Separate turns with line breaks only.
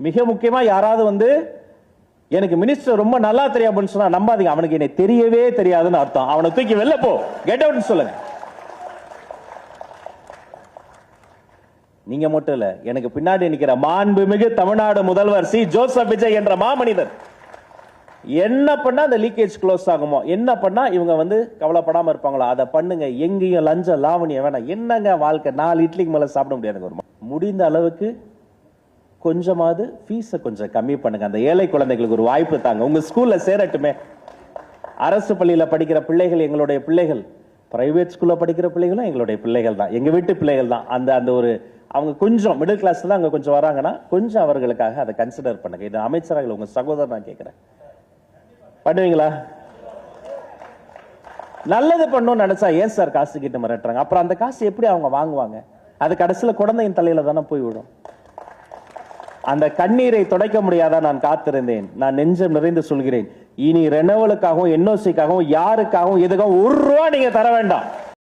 மிக முக்கியமா யாராவது எனக்கு மினிஸ்டர் ரொம்ப நல்லா தெரியும் அப்படின்னு சொன்னா நம்பாதீங்க. அவனுக்கு என்னை தெரியவே தெரியாதுன்னு அர்த்தம். அவனை தூக்கி வெளில போ, கெட் அவுட் சொல்லுங்க. நீங்க மட்டும் இல்ல, எனக்கு பின்னாடி நிக்கிற மாண்புமிகு தமிழ்நாடு முதல்வர் சி ஜோசப் விஜய் என்ற மாமனிதர் என்ன பண்ணா அந்த லீக்கேஜ் க்ளோஸ் ஆகுமோ, என்ன பண்ணா இவங்க கவலைப்படாம இருப்பாங்களோ அதை பண்ணுங்க. எங்கேயும் லஞ்சம் லாவணியம் வேணாம். என்னங்க வாழ்க்கை, 4 இட்லிக்கு மேல சாப்பிட முடியாதுங்க. முடிந்த அளவுக்கு கொஞ்சமாவது ஃபீஸை கொஞ்சம் கம்மி பண்ணுங்க. அந்த ஏழை குழந்தைகளுக்கு ஒரு வாய்ப்பு தாங்க. உங்க ஸ்கூல்ல சேரட்டுமே. அரசு பள்ளியில படிக்கிற பிள்ளைகள் எங்களுடைய பிள்ளைகள், பிரைவேட் ஸ்கூல்ல படிக்கிற பிள்ளைகளும் எங்களுடைய பிள்ளைகள் தான், எங்க வீட்டு பிள்ளைகள் தான். அந்த ஒரு அவங்க கொஞ்சம் மிடில் கிளாஸ் தான் அங்க கொஞ்சம் வராங்கன்னா கொஞ்சம் அவர்களுக்காக அதை கன்சிடர் பண்ணுங்க. இது அமைச்சராக உங்க சகோதரர் நான் கேட்கிறேன், பண்ணுவீங்களா? நல்லது பண்ணணும்னு நினைச்சா ஏன் சார் காசு கிட்ட மிரட்டுறாங்க? அப்புறம் அந்த காசு எப்படி அவங்க வாங்குவாங்க? அது கடைசியில குழந்தையின் தலையில தானே போய் விடும். அந்த கண்ணீரை துடைக்க முடியாதா நான் காத்திருந்தேன். நான் நெஞ்சம் நிறைந்து சொல்கிறேன், இனி ரெனவலுக்காகவும் என்ஓசிக்காகவும் யாருக்காகவும் எதுக்காகவும் 1 ரூபா நீங்க தர வேண்டாம்.